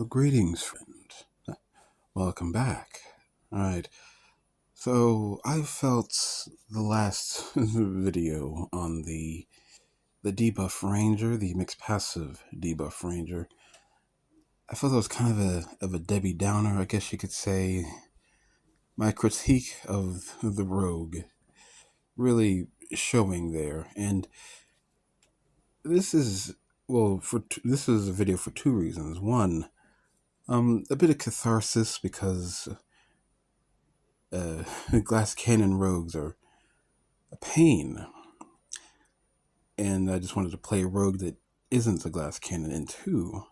Greetings, friend. Welcome back. Alright, so I felt the last video on the debuff ranger, the mixed passive debuff ranger. I felt it was kind of a Debbie Downer, I guess you could say. My critique of the rogue really showing there, and this is this is a video for two reasons. One, a bit of catharsis because uh, glass cannon rogues are a pain, and I just wanted to play a rogue that isn't a glass cannon. And two,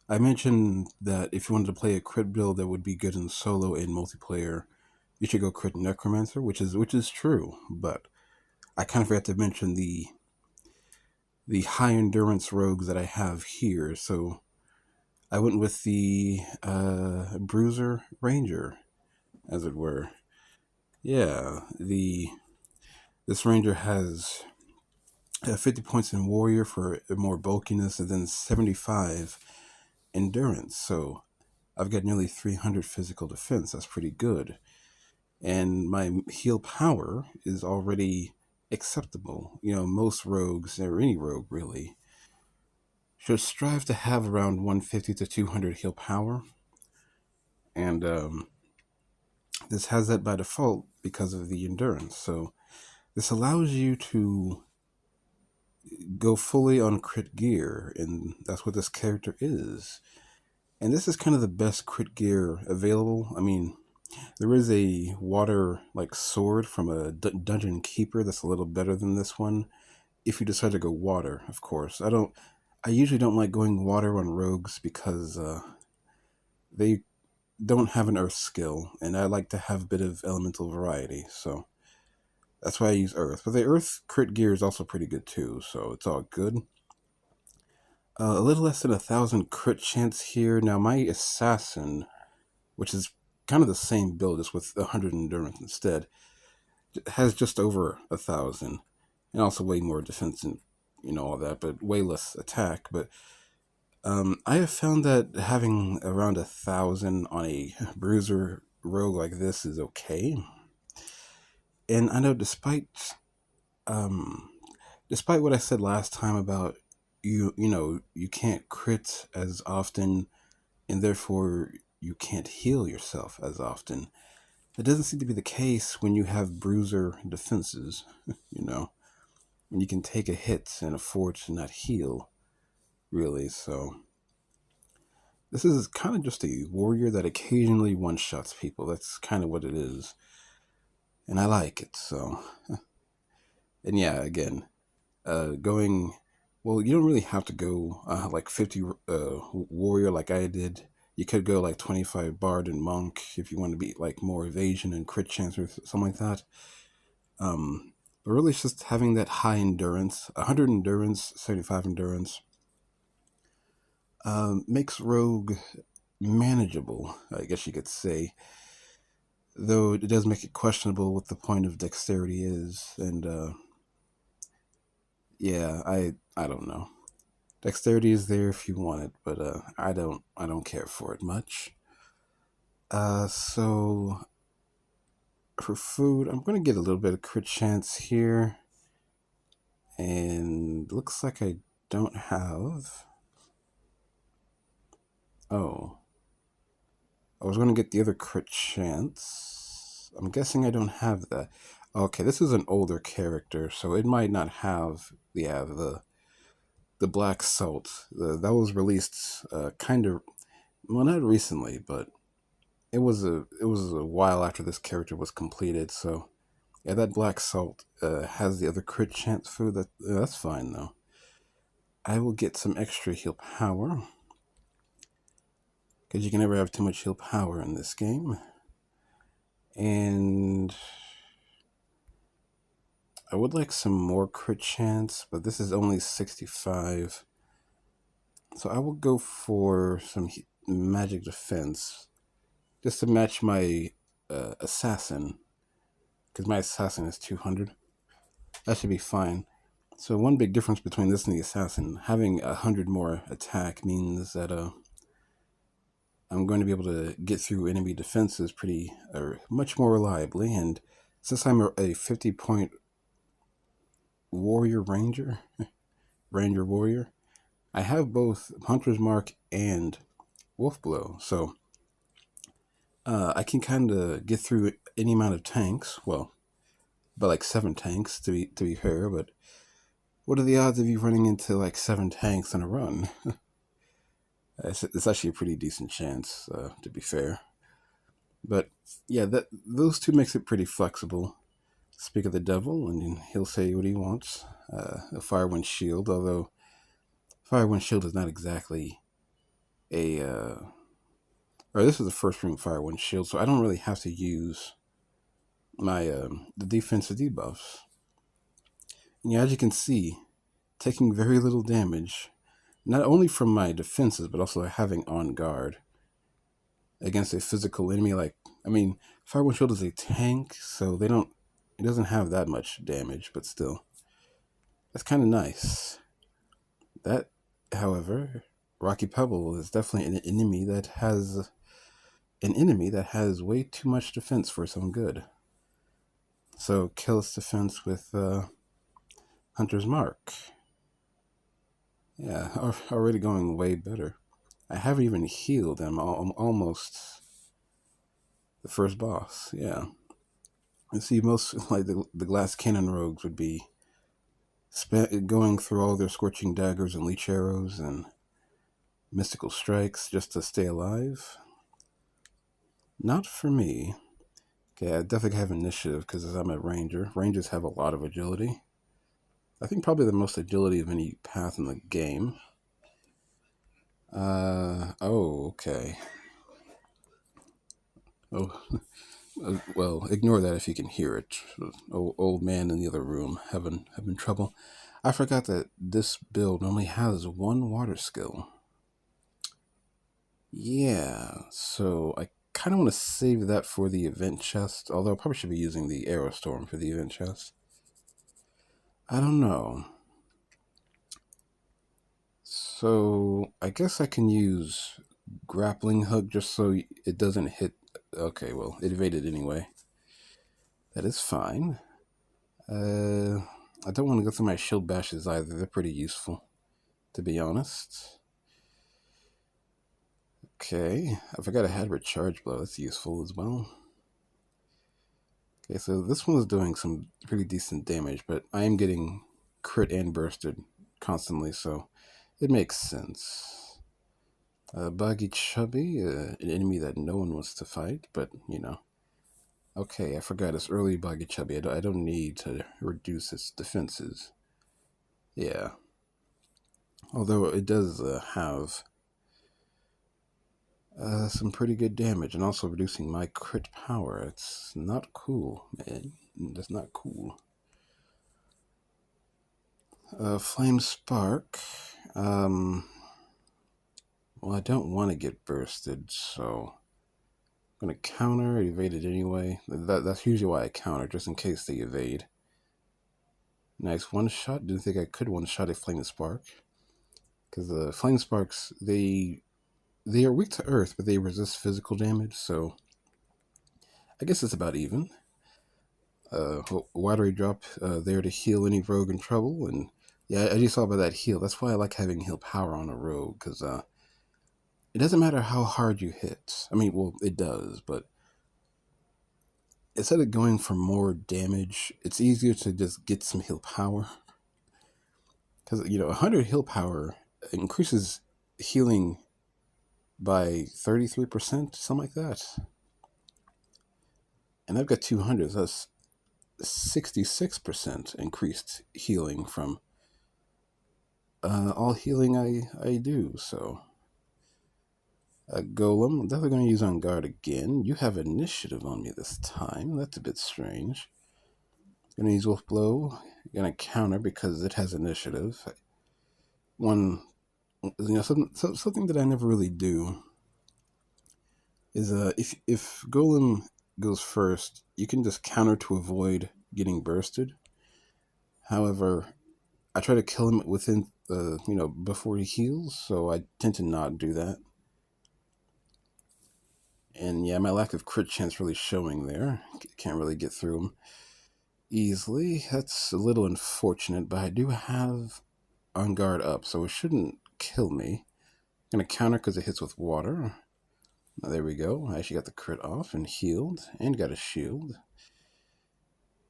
I mentioned that if you wanted to play a crit build that would be good in solo and multiplayer, you should go crit necromancer, which is true. But I kind of forgot to mention the high endurance rogues that I have here. So I went with the Bruiser Ranger, as it were. Yeah, the this ranger has 50 points in warrior for more bulkiness, and then 75 endurance. So I've got nearly 300 physical defense. That's pretty good. And my heal power is already acceptable. You know, most rogues, or any rogue really, should strive to have around 150 to 200 heal power. And this has that by default because of the endurance. So this allows you to go fully on crit gear, and that's what this character is. And this is kind of the best crit gear available. I mean, there is a water like sword from a dungeon keeper that's a little better than this one. If you decide to go water, of course. I usually don't like going water on rogues because they don't have an earth skill, and I like to have a bit of elemental variety. So that's why I use earth. But the earth crit gear is also pretty good too, so it's all good. A little less than 1,000 crit chance here. Now my assassin, which is kind of the same build, just with 100 endurance instead, has just over 1,000, and also way more defense and all that, but way less attack. But I have found that having around 1,000 on a bruiser rogue like this is okay. And I know um, despite what I said last time about you can't crit as often, and therefore you can't heal yourself as often. It doesn't seem to be the case when you have bruiser defenses, when you can take a hit and afford to not heal, really. So this is kind of just a warrior that occasionally one-shots people. That's kind of what it is. And I like it, so. And yeah, again, going, well, you don't really have to go like 50 warrior like I did. You could go like 25 bard and monk if you want to be like more evasion and crit chance or something like that. But really, it's just having that high endurance, 100 endurance, 75 endurance, makes rogue manageable, I guess you could say. Though it does make it questionable what the point of dexterity is, and yeah, I don't know. Dexterity is there if you want it, but I don't care for it much. So for food, I'm gonna get a little bit of crit chance here, and looks like I don't have. Oh, I was gonna get the other crit chance. I'm guessing I don't have that. Okay, this is an older character, so it might not have the black salt. That was released kind of, well, not recently, but it was a while after this character was completed. So yeah, that black salt has the other crit chance food. That's fine though. I will get some extra heal power because you can never have too much heal power in this game. And I would like some more crit chance, but this is only 65. So I will go for some magic defense just to match my assassin, because my assassin is 200. That should be fine. So one big difference between this and the assassin, having 100 more attack means that I'm going to be able to get through enemy defenses pretty, or much more reliably. And since I'm a 50-point warrior ranger warrior, I have both Hunter's Mark and Wolf Blow, so I can kind of get through any amount of tanks. Well, but like 7 tanks to be fair. But what are the odds of you running into like 7 tanks in a run? It's actually a pretty decent chance, to be fair. But yeah, that those two makes it pretty flexible. Speak of the devil, and he'll say what he wants. A fire wind shield, although fire wind shield is not exactly a. Or this is the first room fire wind shield, so I don't really have to use my the defensive debuffs. And yeah, as you can see, taking very little damage, not only from my defenses, but also having on guard against a physical enemy. Like, I mean, fire wind shield is a tank, so it doesn't have that much damage, but still, that's kind of nice. That, however, Rocky Pebble is definitely an enemy that has way too much defense for its own good. So kill its defense with Hunter's Mark. Yeah, already going way better. I haven't even healed him. I'm almost the first boss. Yeah. And see, most like the glass cannon rogues would be going through all their scorching daggers and leech arrows and mystical strikes just to stay alive. Not for me. Okay, I definitely have initiative because I'm a ranger. Rangers have a lot of agility. I think probably the most agility of any path in the game. Oh, okay. Oh, well, ignore that if you can hear it. Old man in the other room having trouble. I forgot that this build normally has one water skill. Yeah, so I kind of want to save that for the event chest, although I probably should be using the arrow storm for the event chest. I don't know. So I guess I can use grappling hook just so it doesn't hit. Okay, well, it evaded anyway. That is fine. I don't want to go through my shield bashes either. They're pretty useful, to be honest. Okay, I forgot I had recharge blow. That's useful as well. Okay, so this one is doing some pretty decent damage, but I am getting crit and bursted constantly, so it makes sense. Buggy Chubby, an enemy that no one wants to fight, but you know. Okay, I forgot it's early Buggy Chubby. I don't need to reduce its defenses. Yeah. Although it does have some pretty good damage and also reducing my crit power. It's not cool, man. That's not cool. Flame Spark. Well, I don't want to get bursted, so I'm going to counter. Evade it anyway. That's usually why I counter, just in case they evade. Nice one shot. Didn't think I could one shot a Flame Spark. Because the Flame Sparks, they are weak to earth, but they resist physical damage, so I guess it's about even. Watery drop there to heal any rogue in trouble, and yeah, I just saw about that heal. That's why I like having heal power on a rogue, because it doesn't matter how hard you hit. I mean, well, it does, but instead of going for more damage, it's easier to just get some heal power. Because, 100 heal power increases healing by 33%, something like that. And I've got 200, so that's 66% increased healing from all healing I do. So, Golem, I'm definitely going to use on guard again. You have initiative on me this time. That's a bit strange. Going to use Wolf Blow. Going to counter because it has initiative. Something that I never really do is if Golem goes first, you can just counter to avoid getting bursted. However, I try to kill him before he heals, so I tend to not do that. And yeah, my lack of crit chance really showing there. Can't really get through them easily. That's a little unfortunate, but I do have on guard up, so it shouldn't kill me. I'm gonna counter because it hits with water. There we go. I actually got the crit off and healed and got a shield.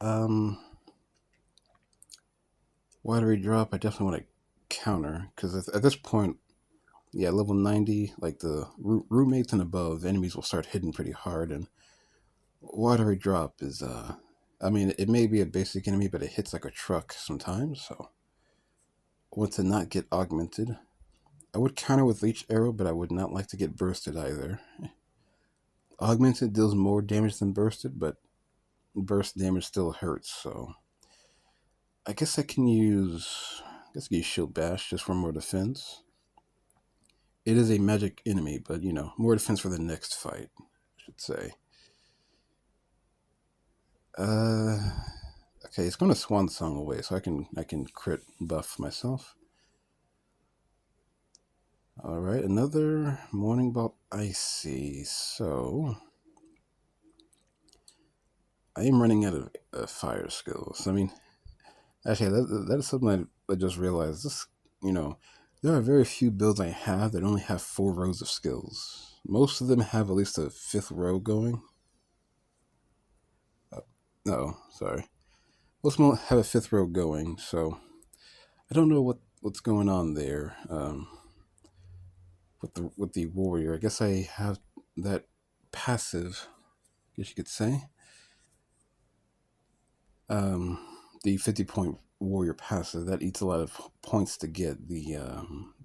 Um, Watery drop. I definitely want to counter because at this point, yeah, level 90, like the roommates and above, enemies will start hitting pretty hard. And watery drop is, I mean, it may be a basic enemy, but it hits like a truck sometimes. So I want to not get augmented. I would counter with leech arrow, but I would not like to get bursted either. Augmented deals more damage than bursted, but burst damage still hurts, so I guess I can use shield bash just for more defense. It is a magic enemy, but more defense for the next fight, I should say. Uh okay, it's going to swan song away, so I can crit buff myself. All right, another morning bolt icy. So I am running out of fire skills. I mean, actually, that is something I just realized. There are very few builds I have that only have 4 rows of skills. Most of them have at least a 5th row going. No, sorry. Most of them have a 5th row going, so I don't know what's going on there with the warrior. I guess I have that passive, I guess you could say. Um, the 50-point warrior passive that eats a lot of points to get the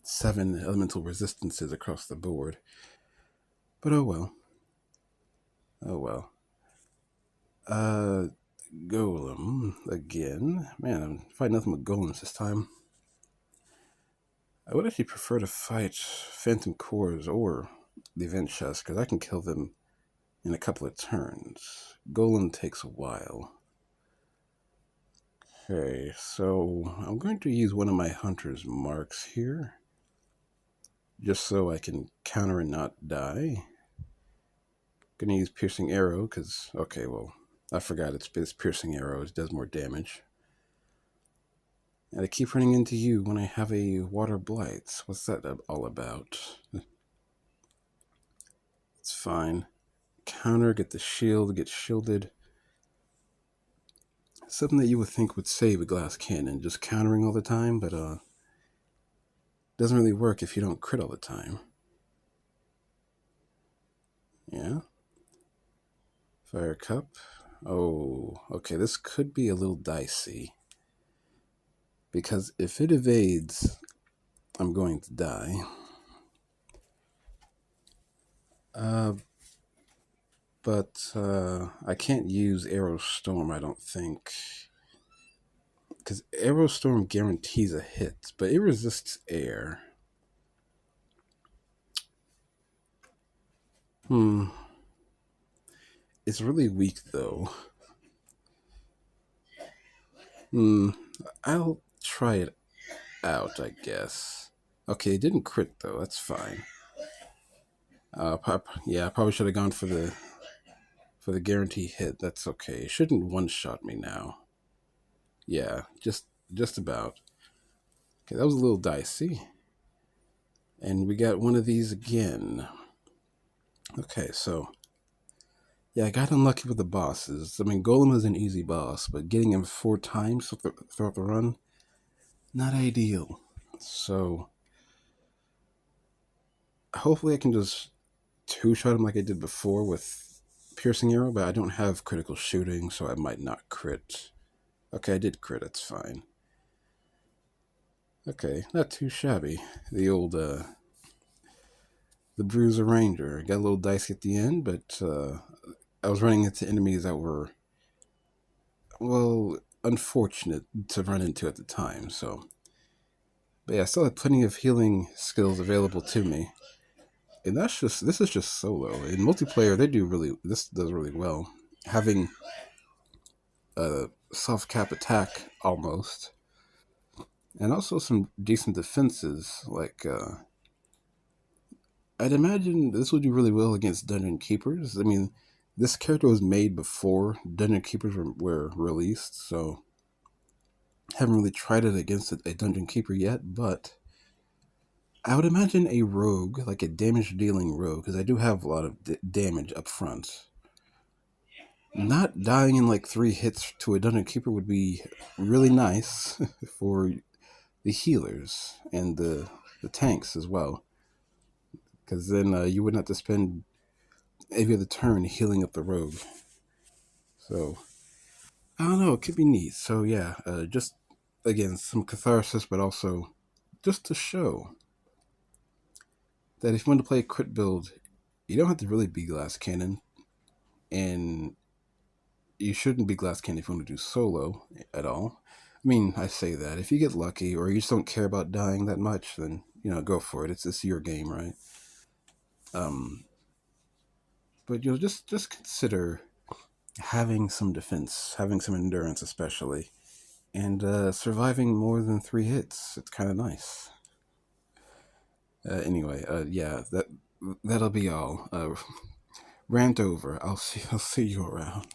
7 elemental resistances across the board. But oh well. Oh well. Uh, Golem again. Man, I'm fighting nothing but golems this time. I would actually prefer to fight Phantom Cores or the Event Chest because I can kill them in a couple of turns. Golem takes a while. Okay, so I'm going to use one of my hunter's marks here just so I can counter and not die. Gonna use Piercing Arrow because, okay, well, I forgot it's Piercing Arrow. It does more damage. And I keep running into you when I have a Water Blight. What's that all about? It's fine. Counter, get the shield, get shielded. Something that you would think would save a glass cannon, just countering all the time, but doesn't really work if you don't crit all the time. Yeah. Fire Cup. Oh, okay, this could be a little dicey. Because if it evades, I'm going to die. But I can't use Arrow Storm, I don't think. Because Arrow Storm guarantees a hit, but it resists air. It's really weak, though. I'll try it out, I guess. Okay, it didn't crit, though. That's fine. Yeah, I probably should have gone for the guarantee hit. That's okay. It shouldn't one-shot me now. Yeah, just about. Okay, that was a little dicey. And we got one of these again. Okay, so yeah, I got unlucky with the bosses. I mean, Golem is an easy boss, but getting him 4 times throughout the run, not ideal. So hopefully I can just 2-shot him like I did before with Piercing Arrow, but I don't have critical shooting, so I might not crit. Okay, I did crit, it's fine. Okay, not too shabby. The old, the Bruiser Ranger. Got a little dicey at the end, but I was running into enemies that were, well, unfortunate to run into at the time, so. But yeah, I still have plenty of healing skills available to me. And this is just solo. In multiplayer, this does really well. Having a soft cap attack almost. And also some decent defenses, like I'd imagine this would do really well against Dungeon Keepers. I mean, this character was made before Dungeon Keepers were released, so haven't really tried it against a Dungeon Keeper yet, but I would imagine a rogue, like a damage dealing rogue, because I do have a lot of damage up front. Not dying in like 3 hits to a Dungeon Keeper would be really nice for the healers and the tanks as well, because then you wouldn't have to spend every other turn healing up the rogue. So I don't know, it could be neat. So yeah, just again some catharsis, but also just to show that if you want to play a crit build, you don't have to really be glass cannon, and you shouldn't be glass cannon if you want to do solo at all. I mean, I say that if you get lucky or you just don't care about dying that much, then go for it. It's your game, right? Um, but just consider having some defense, having some endurance, especially, and surviving more than 3 hits. It's kind of nice. Anyway, yeah, that'll be all. Rant over. I'll see you around.